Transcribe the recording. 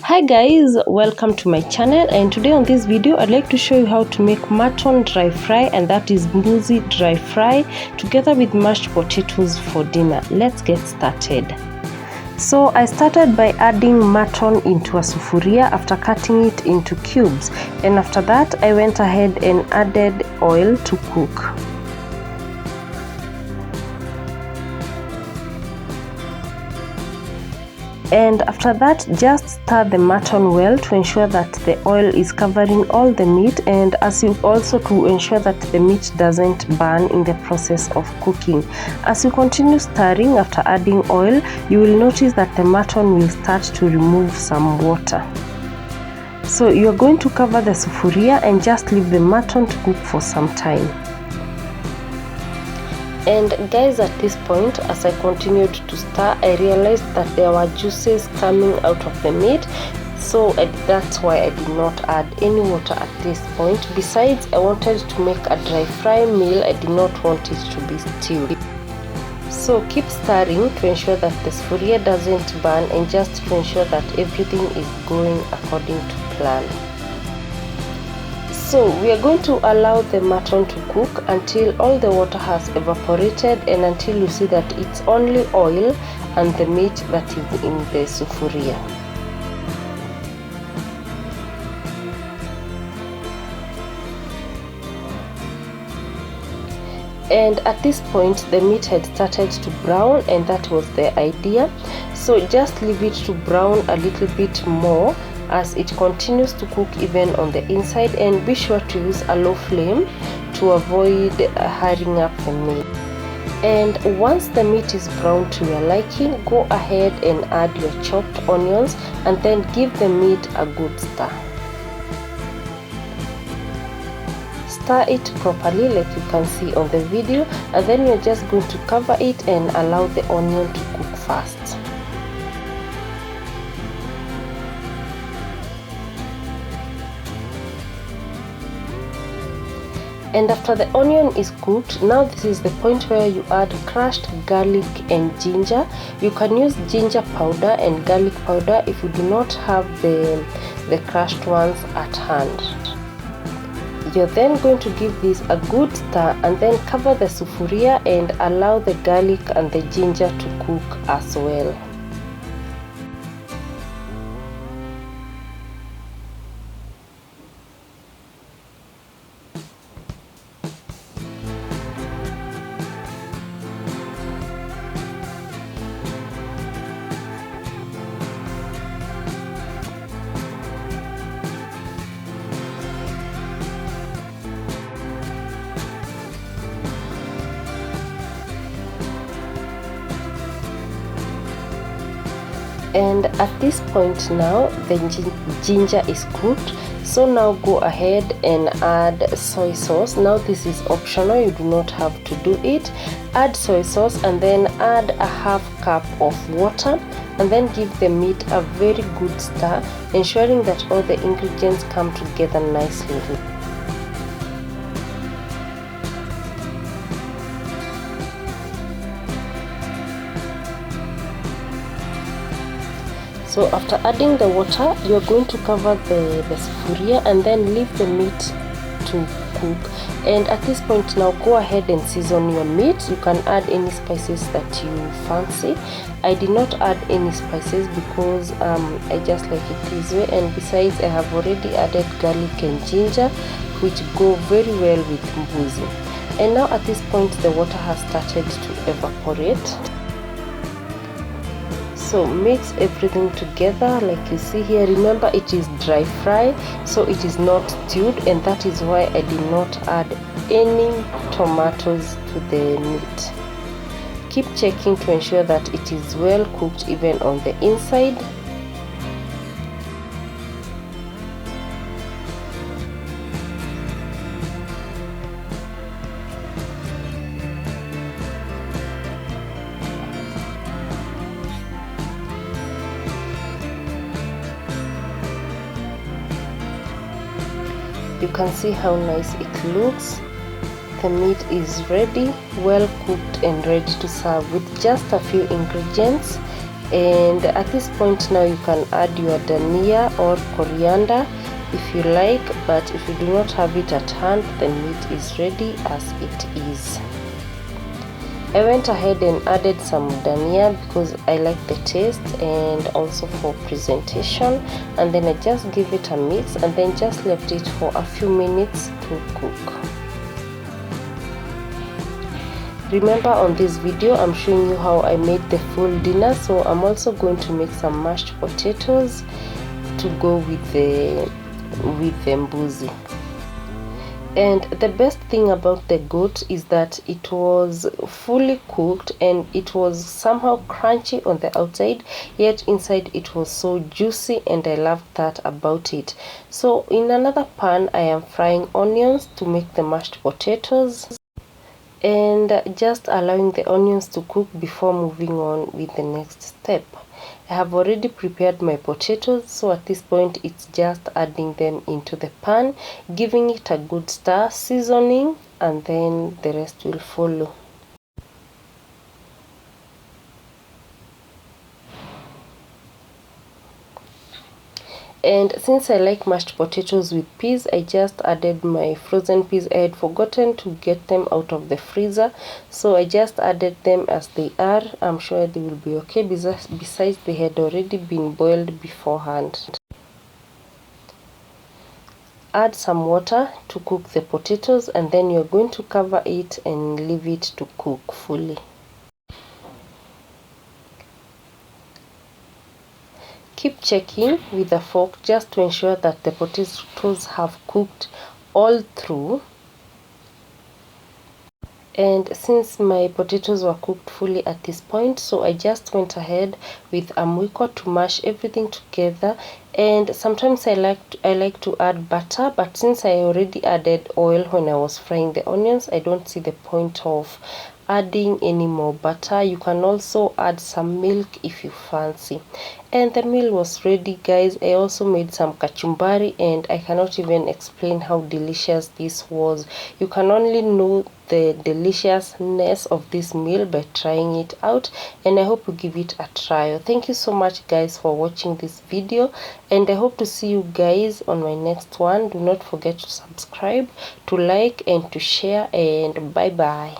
Hi guys, welcome to my channel, and today on this video I'd like to show you how to make mutton dry fry, and that is Mbuzi dry fry together with mashed potatoes for dinner. Let's get started. So I started by adding mutton into a sufuria after cutting it into cubes, and after that I went ahead and added oil to cook. And after that, just stir the mutton well to ensure that the oil is covering all the meat, and also to ensure that the meat doesn't burn in the process of cooking. As you continue stirring after adding oil, you will notice that the mutton will start to remove some water. So you're going to cover the sufuria and just leave the mutton to cook for some time. And guys, at this point, as I continued to stir, I realized that there were juices coming out of the meat, so that's why I did not add any water at this point. Besides, I wanted to make a dry fry meal. I did not want it to be stewed. So keep stirring to ensure that the sufuria doesn't burn, and just to ensure that everything is going according to plan. So we are going to allow the mutton to cook until all the water has evaporated, and until you see that it's only oil and the meat that is in the sufuria. And at this point the meat had started to brown, and that was the idea. So just leave it to brown a little bit more as it continues to cook even on the inside, and be sure to use a low flame to avoid hurrying up the meat. And once the meat is brown to your liking, go ahead and add your chopped onions, and then give the meat a good stir. Stir it properly like you can see on the video, and then you're just going to cover it and allow the onion to cook fast. And after the onion is cooked, now this is the point where you add crushed garlic and ginger. You can use ginger powder and garlic powder if you do not have the crushed ones at hand. You're then going to give this a good stir, and then cover the sufuria and allow the garlic and the ginger to cook as well. And at this point now the ginger is cooked, so now go ahead and add soy sauce. Now this is optional, you do not have to do it. Add soy sauce and then add a half cup of water, and then give the meat a very good stir, ensuring that all the ingredients come together nicely. So after adding the water, you are going to cover the sufuria and then leave the meat to cook. And at this point now, go ahead and season your meat. You can add any spices that you fancy. I did not add any spices because I just like it this way, and besides I have already added garlic and ginger, which go very well with mbuzi. And now at this point the water has started to evaporate. So mix everything together like you see here. Remember, it is dry fry, so it is not stewed, and that is why I did not add any tomatoes to the meat. Keep checking to ensure that it is well cooked even on the inside. You can see how nice it looks. The meat is ready, well cooked and ready to serve with just a few ingredients. And at this point now you can add your dhania or coriander if you like, but if you do not have it at hand, the meat is ready as it is. I went ahead and added some dhania because I like the taste and also for presentation, and then I just give it a mix and then just left it for a few minutes to cook. Remember, on this video I'm showing you how I made the full dinner, so I'm also going to make some mashed potatoes to go with the mbuzi. And the best thing about the goat is that it was fully cooked and it was somehow crunchy on the outside, yet inside it was so juicy, and I loved that about it. So in another pan I am frying onions to make the mashed potatoes, and just allowing the onions to cook before moving on with the next step. I have already prepared my potatoes, so at this point it's just adding them into the pan, giving it a good stir, seasoning, and then the rest will follow. And since I like mashed potatoes with peas, I just added my frozen peas. I had forgotten to get them out of the freezer, so I just added them as they are. I'm sure they will be okay, besides they had already been boiled beforehand. Add some water to cook the potatoes, and then you're going to cover it and leave it to cook fully. Keep checking with a fork just to ensure that the potatoes have cooked all through. And since my potatoes were cooked fully at this point, so I just went ahead with a mwiko to mash everything together. And sometimes I like to add butter, but since I already added oil when I was frying the onions, I don't see the point of adding any more butter. You can also add some milk if you fancy. And the meal was ready, guys. I also made some kachumbari, and I cannot even explain how delicious this was. You can only know the deliciousness of this meal by trying it out, and I hope you give it a try. Thank you so much, guys, for watching this video, and I hope to see you guys on my next one. Do not forget to subscribe, to like, and to share, and bye bye.